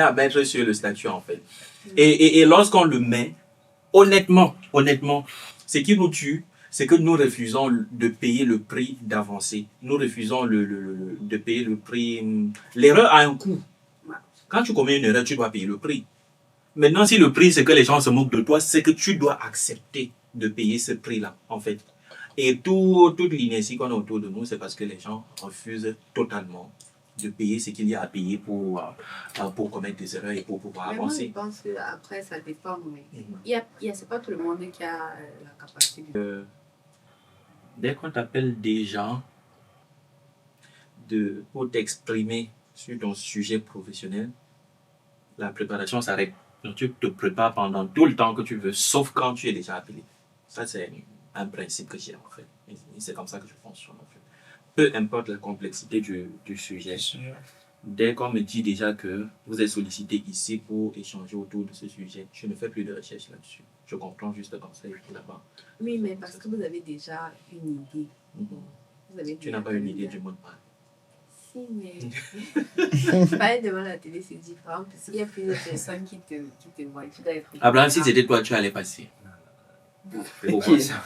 à mettre sur le statut en fait. Et lorsqu'on le met, honnêtement, ce qui nous tue, c'est que nous refusons de payer le prix d'avancée. Nous refusons de payer le prix. L'erreur a un coût. Quand tu commets une erreur, tu dois payer le prix. Maintenant, si le prix, c'est que les gens se moquent de toi, c'est que tu dois accepter de payer ce prix-là, en fait. Et toute l'inertie qu'on a autour de nous, c'est parce que les gens refusent totalement de payer ce qu'il y a à payer pour commettre des erreurs et pour pouvoir avancer. Moi, je pense qu'après, ça dépend. Mais c'est pas tout le monde qui a la capacité de... Dès qu'on t'appelle des gens pour t'exprimer sur ton sujet professionnel, la préparation s'arrête. Donc, tu te prépares pendant tout le temps que tu veux, sauf quand tu es déjà appelé. Ça, c'est un principe que j'ai en fait. Et c'est comme ça que je fonctionne en fait. Peu importe la complexité du sujet, dès qu'on me dit déjà que vous êtes sollicité ici pour échanger autour de ce sujet, je ne fais plus de recherche là-dessus. Je comprends juste comme ça et puis là-bas. Oui, mais parce que vous avez déjà une idée. Tu n'as pas une idée du monde pas. Si, mais parler devant la télé, c'est différent parce qu'il y a plusieurs personnes qui te voient. Tu dois être... Abraham, si c'était toi, tu allais passer. Pourquoi ça?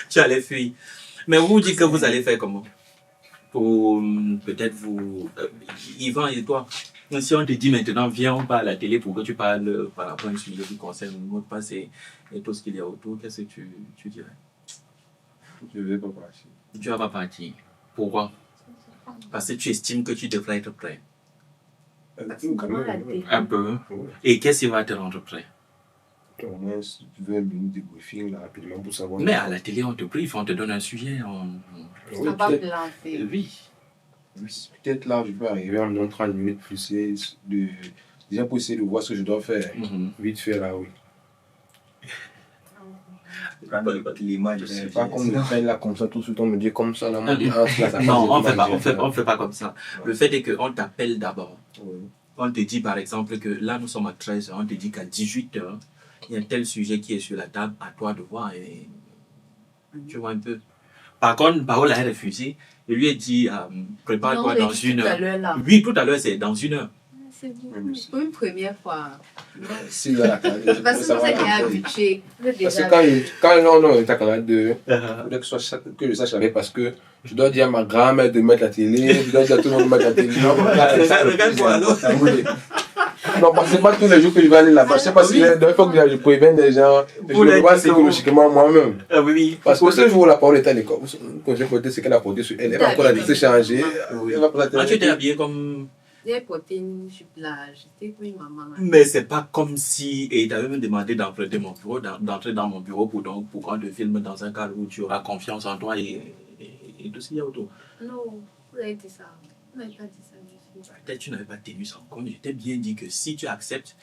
Tu allais fuir. Mais vous vous dites que vous allez faire comment? Pour peut-être vous... Yvan et toi, si on te dit maintenant, viens, on parle à la télé pour que tu parles par rapport à un sujet qui concerne le mot de passe et tout ce qu'il y a autour, qu'est-ce que tu dirais? Je ne vais pas partir. Tu ne vas pas partir. Pourquoi? Parce que tu estimes que tu devrais être prêt. Un peu. Et qu'est-ce qui va te rendre prêt? Au moins 20 minutes de briefing là, rapidement pour savoir. Mais à la télé, on te briefe, on te donne un sujet. Oui, oui. Peut-être là, je peux arriver en me donnant 30 minutes plus déjà pour essayer de voir ce que je dois faire. Vite fait là, oui. C'est pas comme on fait là comme ça, tout de suite on me dit comme ça. Là, non, on fait pas comme ça. Le fait est qu'on t'appelle d'abord. On te dit par exemple que là nous sommes à 13h, on te dit qu'à 18h, il y a tel sujet qui est sur la table, à toi de voir. Et tu vois un peu. Par contre, Paola a refusé. Il lui a dit, prépare-toi dans une heure. Oui, tout à l'heure, c'est dans une heure. C'est pour une première fois. C'est là, parce que c'est ça qui est habitué. Parce que quand on est à Canada 2, que je sache avec parce que je dois dire à ma grand-mère de mettre la télé, je dois dire à tout le monde de mettre la télé. Regarde-moi alors. Non, parce que c'est pas tous les jours que je vais aller là-bas. Je sais pas si il faut que je prévienne des gens. Je le vois psychologiquement moi-même. Oui. Parce que ce jour où la parole est à l'école, quand j'ai porté ce qu'elle a porté sur elle, elle va encore la laisser changer. Tu t'es habillé comme. J'ai porté une jupe large, j'étais comme une maman. Mais c'est pas comme si, et il t'avait même demandé d'entrer dans mon bureau pour qu'on te filme dans un cadre où tu auras confiance en toi et tout ce qu'il y a autour. Non, vous avez dit ça. Vous n'avez pas dit ça. Peut-être tu n'avais pas tenu ça en compte. Je t'ai bien dit que si tu acceptes,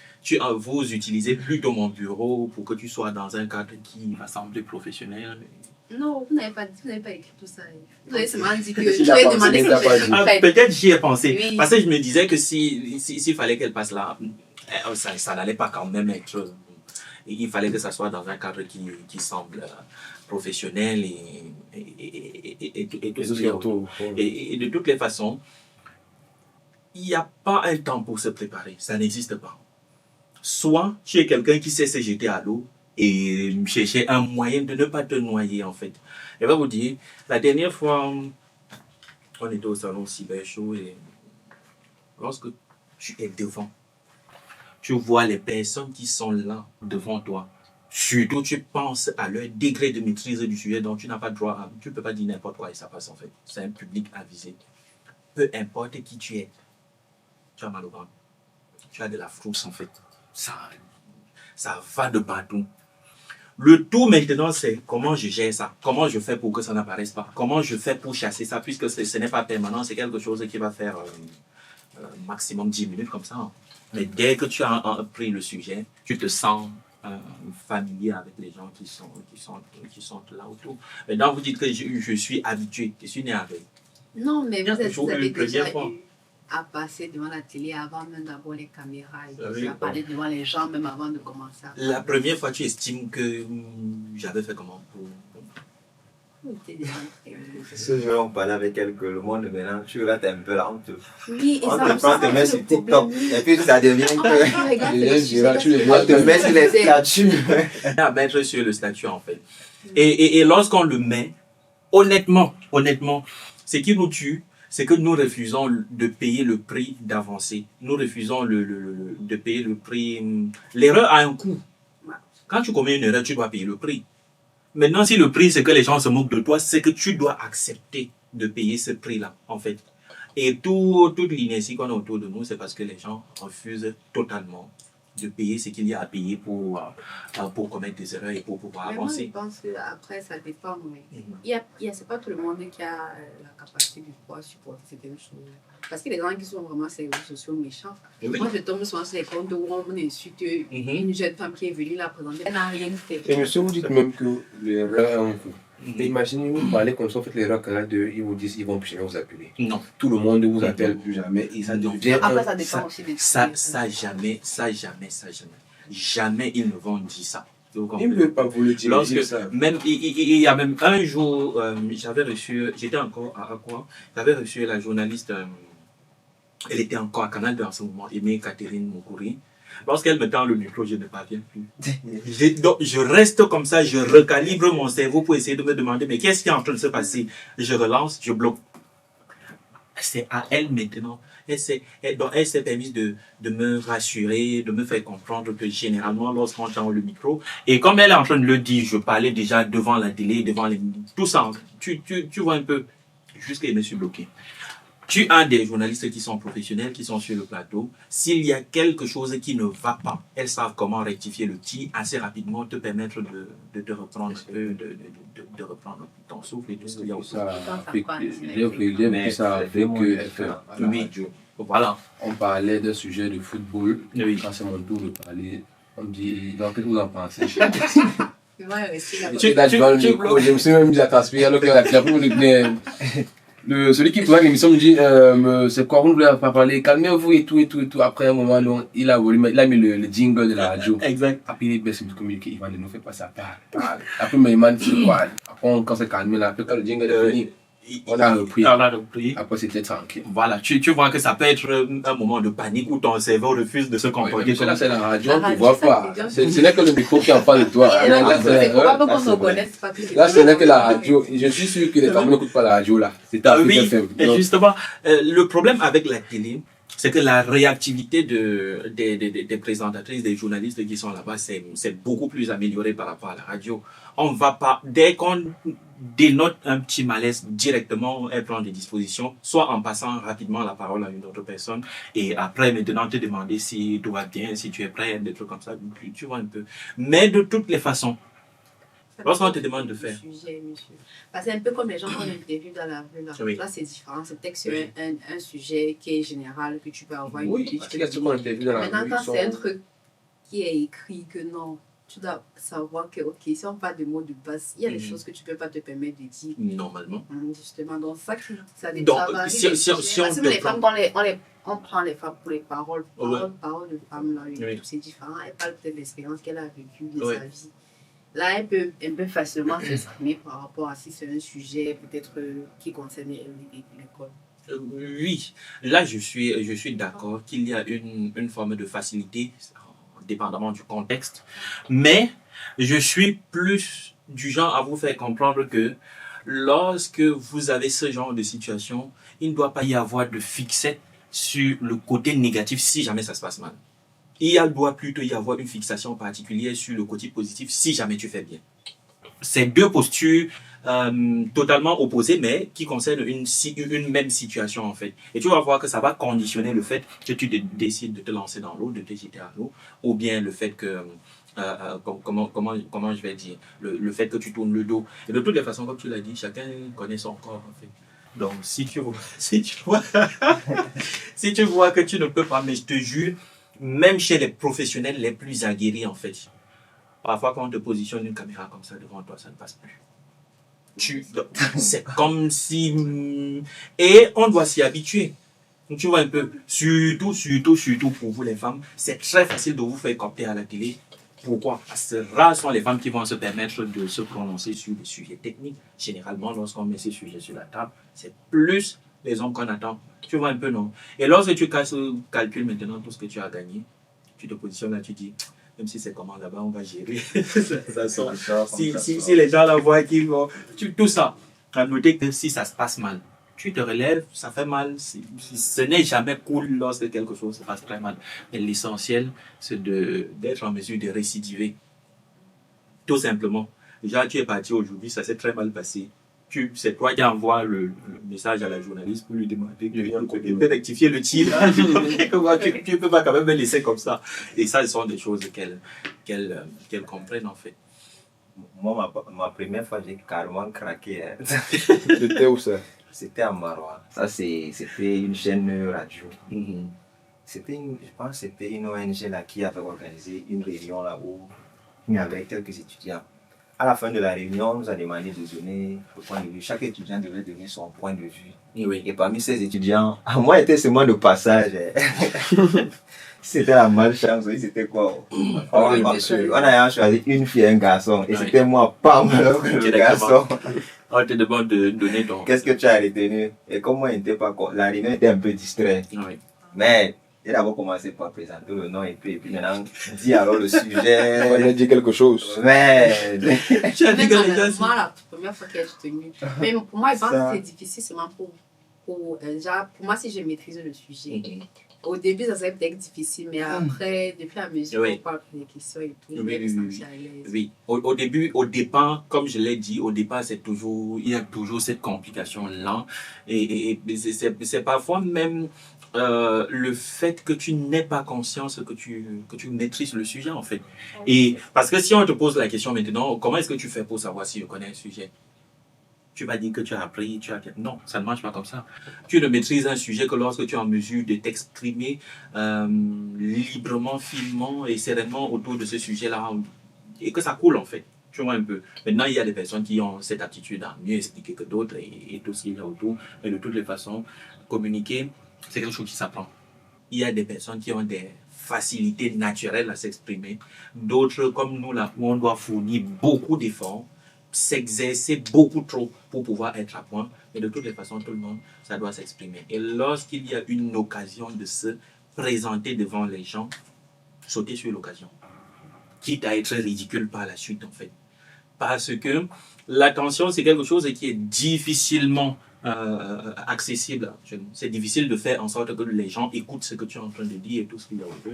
vous utilisez plutôt mon bureau pour que tu sois dans un cadre qui va sembler professionnel. Non, vous n'avez pas écrit tout ça. Vous avez seulement dit que tu avais demandé que je peut-être j'y ai pensé. Oui. Parce que je me disais que s'il fallait qu'elle passe là, ça n'allait pas quand même être... Il fallait que ça soit dans un cadre qui semble professionnel et tout ce qu'il y a autour. Et de toutes les façons, il n'y a pas un temps pour se préparer. Ça n'existe pas. Soit tu es quelqu'un qui sait se jeter à l'eau et chercher un moyen de ne pas te noyer en fait. Je vais vous dire, la dernière fois, on était au salon Cyber Show et lorsque tu es devant, tu vois les personnes qui sont là devant toi. Surtout, tu penses à leur degré de maîtrise du sujet dont tu n'as pas droit à... Tu ne peux pas dire n'importe quoi et ça passe en fait. C'est un public avisé. Peu importe qui tu es, tu as mal au ventre. Tu as de la frousse en fait. Ça va de partout. Le tout maintenant, c'est comment je gère ça. Comment je fais pour que ça n'apparaisse pas. Comment je fais pour chasser ça, puisque ce n'est pas permanent. C'est quelque chose qui va faire maximum 10 minutes comme ça. Mais dès que tu as pris le sujet, tu te sens familier avec les gens qui sont là autour. Maintenant, vous dites que je suis habitué. Je suis né avec. Non, mais vous avez déjà fois. eu à passer devant la télé avant même d'avoir les caméras et à parler devant les gens même avant de commencer. La première fois, tu estimes que j'avais fait comment pour... Ce jour, on parlait avec elle que le monde maintenant, tu regardes un peu là, Oui, et on ça te prend, te met sur TikTok. Et puis ça devient que On on te met sur les statuts. À mettre sur le statut en fait. Et lorsqu'on le met, honnêtement, ce qui nous tue, c'est que nous refusons de payer le prix d'avancer. Nous refusons de payer le prix. L'erreur a un coût. Quand tu commets une erreur, tu dois payer le prix. Maintenant, si le prix, c'est que les gens se moquent de toi, c'est que tu dois accepter de payer ce prix-là, en fait. Et toute l'inertie qu'on a autour de nous, c'est parce que les gens refusent totalement de payer ce qu'il y a à payer pour commettre des erreurs et pour pouvoir Mais moi, avancer. je pense qu'après, ça dépend. Mais Mhm. c'est pas tout le monde qui a la capacité de pouvoir supporter certaines choses. Parce que les gens qui sont vraiment sur les réseaux sociaux méchants, Oui. moi, je tombe souvent sur les comptes où on insulte une jeune femme qui est venue la présenter. Elle n'a rien fait. Et monsieur, vous dites même que l'erreur est un coup. Mhm. Imaginez, vous parlez comme ça, vous faites l'erreur quand ils vous disent ils vont plus jamais vous appeler. Non. Tout le monde ne vous appelle plus jamais et ça devient Après, un... ça dépend aussi des Jamais ils ne vont dire ça. Vous Ils ne comprenez? peuvent pas vous le dire. Lorsque, ils savent. même, il y a même un jour, j'étais encore à quoi? J'avais reçu la journaliste, elle était encore à Canal 2 en ce moment, Aimée Catherine Moukouri. Lorsqu'elle me tend le micro, je ne parviens plus. Donc, je reste comme ça, je recalibre mon cerveau pour essayer de me demander, mais qu'est-ce qui est en train de se passer? Je relance, je bloque. C'est à elle maintenant. Elle s'est permise de me rassurer, de me faire comprendre que généralement, lorsqu'on tend le micro, et comme elle est en train de le dire, je parlais déjà devant la télé, devant les... Tout ça, tu vois un peu, jusqu'à me suis bloqué. Tu as des journalistes qui sont professionnels, qui sont sur le plateau. S'il y a quelque chose qui ne va pas, elles savent comment rectifier le tir assez rapidement, te permettre de te reprendre un peu, de reprendre ton souffle et tout ce qu'il y a autour. J'ai vécu ça avec FM. Oui, voilà. On parlait d'un sujet de football. Oui. Quand c'est mon tour de parler, on me dit donc, qu'est-ce que vous en pensez? Je me suis même mis à transpirer alors que la celui qui présente l'émission me dit c'est quoi, vous ne voulez pas parler, calmez-vous et tout. Après un moment, donc, il a mis le jingle de la radio. Exact. Après, il est bien de communiquer. Ivan ne nous fait pas ça. Parle. Après, il m'a dit quoi. Après, quand c'est calmé, là, après, quand le jingle est fini, on a repris. Après, c'était tranquille. Voilà, tu vois que ça peut être un moment de panique où ton cerveau refuse de se comporter. Là, c'est la radio, on ne voit pas. Ce n'est que le micro qui est en face de toi. C'est probable qu'on ne reconnaisse pas. Là, ce n'est que la radio. Je suis sûr que les femmes n'écoutent pas la radio là. C'est oui, et justement, le problème avec la télé, c'est que la réactivité des présentatrices, des journalistes qui sont là-bas, c'est beaucoup plus amélioré par rapport à la radio. On va pas, dès qu'on dénote un petit malaise, directement, elle prend des dispositions, soit en passant rapidement la parole à une autre personne, et après, maintenant, te demander si tout va bien, si tu es prêt, des trucs comme ça, tu vois un peu. Mais de toutes les façons, lorsqu'on te demande de faire. Parce que c'est un peu comme les gens qu'on interviewe dans la rue. Là, Oui. Là c'est différent. C'est peut-être sur un sujet qui est général, que tu peux avoir une idée. Parce qu'il y a tout le monde interview dans la rue. Maintenant, quand c'est un truc qui est écrit, que non, tu dois savoir que, ok, si on parle de mots de base, il y a des choses que tu ne peux pas te permettre de dire. Normalement. Justement, donc ça dépend. Donc, si on te les femmes, on prend les femmes pour les paroles de femmes, là, Oui. c'est différent. Elle parle peut-être de l'expérience qu'elle a vécue de Oui. sa vie. Là, elle peut facilement s'exprimer par rapport à si c'est un sujet peut-être qui concerne l'école. Oui, là je suis d'accord qu'il y a une forme de facilité, dépendamment du contexte, mais je suis plus du genre à vous faire comprendre que lorsque vous avez ce genre de situation, il ne doit pas y avoir de fixette sur le côté négatif si jamais ça se passe mal. Doit plutôt y avoir une fixation particulière sur le côté positif si jamais tu fais bien. C'est deux postures totalement opposées, mais qui concernent une même situation en fait. Et tu vas voir que ça va conditionner le fait que tu décides de te lancer dans l'eau, de te jeter à l'eau, ou bien le fait que, comment je vais dire, le fait que tu tournes le dos. Et de toutes les façons, comme tu l'as dit, chacun connaît son corps en fait. Donc si tu vois que tu ne peux pas, mais je te jure, même chez les professionnels les plus aguerris en fait, parfois quand on te positionne une caméra comme ça devant toi, ça ne passe plus. C'est comme si... Et on doit s'y habituer. Tu vois un peu, surtout pour vous les femmes, c'est très facile de vous faire capter à la télé. Pourquoi? Parce que rares sont les femmes qui vont se permettre de se prononcer sur des sujets techniques. Généralement, lorsqu'on met ces sujets sur la table, c'est plus les hommes qu'on attend. Tu vois un peu, non? Et lorsque tu calcules maintenant tout ce que tu as gagné, tu te positionnes là, tu dis, même si c'est comment là-bas, on va gérer. ça sort. Si les gens la voient, tout ça. À noter que si ça se passe mal, tu te relèves, ça fait mal. Ce n'est jamais cool lorsque quelque chose se passe très mal. Mais l'essentiel, c'est d'être en mesure de récidiver. Tout simplement. Déjà, tu es parti aujourd'hui, ça s'est très mal passé. C'est toi qui envoies le message à la journaliste pour lui demander de rectifier le tir. Tu ne peux pas quand même me laisser comme ça. Et ça, ce sont des choses qu'elles comprennent en fait. Moi, ma première fois, j'ai carrément craqué. Hein. C'était où ça? C'était à Marois. Ça, c'était une chaîne radio. Je pense que c'était une ONG là, qui avait organisé une réunion là où il y avait quelques étudiants. À la fin de la réunion, on nous a demandé de donner le point de vue. Chaque étudiant devait donner son point de vue. Oui. Et parmi ces étudiants, moi, j'étais seulement de passage. C'était la malchance, c'était quoi? On a choisi une fille et un garçon. Et c'était moi, pas le garçon. On te demande de donner ton... Qu'est-ce que tu as retenu? Et comme moi, la réunion était un peu distraite. Oui. Mais j'ai d'abord commencé par présenter le nom et puis maintenant, dis alors le sujet. On a dit quelque chose. Mais... Tu as dit que les gens... Moi, la première fois que je suis tenue. Mais pour moi, je pense que c'est difficile seulement pour moi, si je maîtrise le sujet. Au début, ça serait peut-être difficile, mais après, depuis la mesure, on parle des questions et tout, je vais me sentir à l'aise. Oui, au départ, comme je l'ai dit, au départ, il y a toujours cette complication-là. Et c'est parfois même le fait que tu n'aies pas conscience que tu maîtrises le sujet, en fait. Et parce que si on te pose la question maintenant, comment est-ce que tu fais pour savoir si je connais un sujet? Tu vas dire que tu as appris, Non, ça ne marche pas comme ça. Tu ne maîtrises un sujet que lorsque tu es en mesure de t'exprimer librement, finement et sereinement autour de ce sujet-là et que ça coule en fait. Tu vois un peu. Maintenant, il y a des personnes qui ont cette aptitude à mieux expliquer que d'autres et tout ce qu'il y a autour. Mais de toutes les façons, communiquer, c'est quelque chose qui s'apprend. Il y a des personnes qui ont des facilités naturelles à s'exprimer. D'autres, comme nous, là, où on doit fournir beaucoup d'efforts, s'exercer beaucoup trop pour pouvoir être à point. Mais de toutes les façons, tout le monde, ça doit s'exprimer. Et lorsqu'il y a une occasion de se présenter devant les gens, sauter sur l'occasion. Quitte à être ridicule par la suite, en fait. Parce que l'attention, c'est quelque chose qui est difficilement accessible. C'est difficile de faire en sorte que les gens écoutent ce que tu es en train de dire et tout ce qu'il y a autour.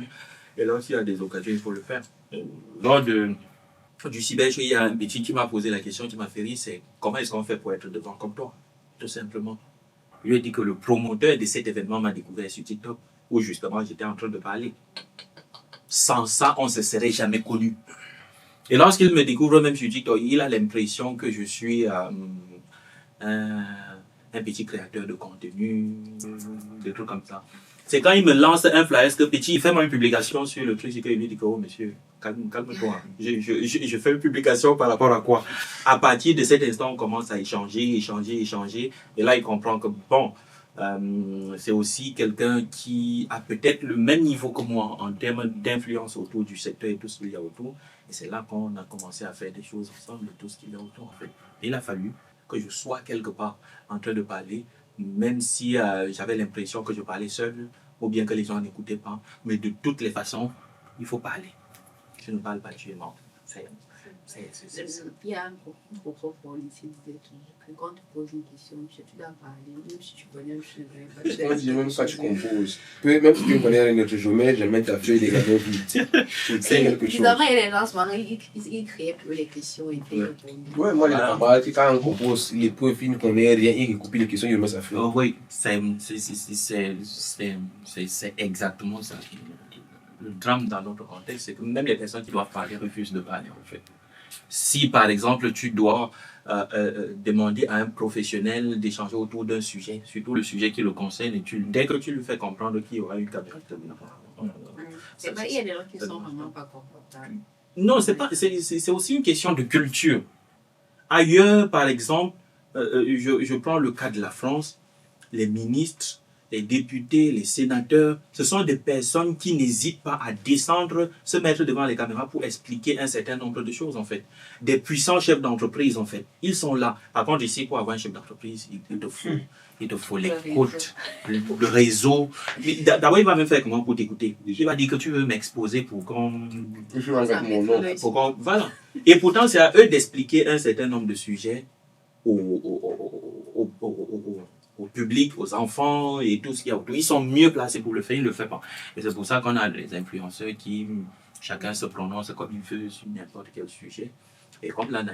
Et lorsqu'il y a des occasions, il faut le faire. Lors du cyberjeu, il y a un petit qui m'a posé la question qui m'a fait rire, c'est comment est-ce qu'on fait pour être devant comme toi? Tout simplement. Je lui ai dit que le promoteur de cet événement m'a découvert sur TikTok, où justement j'étais en train de parler. Sans ça, on ne se serait jamais connu. Et lorsqu'il me découvre même sur TikTok, il a l'impression que je suis un petit créateur de contenu, des trucs comme ça. C'est quand il me lance un flyer que petit, il fait moi une publication sur le truc, et qu'il lui dit que, oh monsieur, calme-toi. Je fais une publication par rapport à quoi? À partir de cet instant, on commence à échanger. Et là, il comprend que, bon, c'est aussi quelqu'un qui a peut-être le même niveau que moi en termes d'influence autour du secteur et tout ce qu'il y a autour. Et c'est là qu'on a commencé à faire des choses ensemble et tout ce qu'il y a autour, en fait. Et il a fallu que je sois quelque part en train de parler, même si j'avais l'impression que je parlais seul, ou bien que les gens n'écoutaient pas. Mais de toutes les façons, il faut parler. Je ne parle pas, tu es mort. Il y a un professeur pour lycée qui disait que quand tu poses une question, tu dois parler, même si tu connais un sujet. On dit même quand tu composes. Même si tu ne connais rien de jamais, jamais ta feuille des gâteaux vite. Tu sais quelque chose. Avant, il est lancement, il créait plus les questions et puis ouais, moi, les camarades, quand on compose, les profs, ils ne connaissent rien, ils recoupent les questions, ils remettent sa feuille. Oh oui, c'est exactement ça. Le drame dans notre contexte, c'est que même les personnes qui doivent parler refusent de parler, en fait. Si, par exemple, tu dois demander à un professionnel d'échanger autour d'un sujet, surtout le sujet qui le concerne, et dès que tu lui fais comprendre qu'il y aura une caméra, il y a des gens qui ne sont vraiment pas confortables. Non, c'est aussi une question de culture. Ailleurs, par exemple, je prends le cas de la France, les ministres les députés, les sénateurs, ce sont des personnes qui n'hésitent pas à descendre, se mettre devant les caméras pour expliquer un certain nombre de choses, en fait. Des puissants chefs d'entreprise, en fait. Ils sont là. Par contre, ici, pour avoir un chef d'entreprise, il te faut l'écoute, le réseau. D'abord, il va même faire comment pour t'écouter. Il va dire que tu veux m'exposer pour qu'on... Voilà. Et pourtant, c'est à eux d'expliquer un certain nombre de sujets au public, aux enfants et tout ce qu'il y a autour. Ils sont mieux placés pour le faire, ils ne le font pas. Et c'est pour ça qu'on a des influenceurs qui, chacun se prononce comme il veut sur n'importe quel sujet. Et comme la nature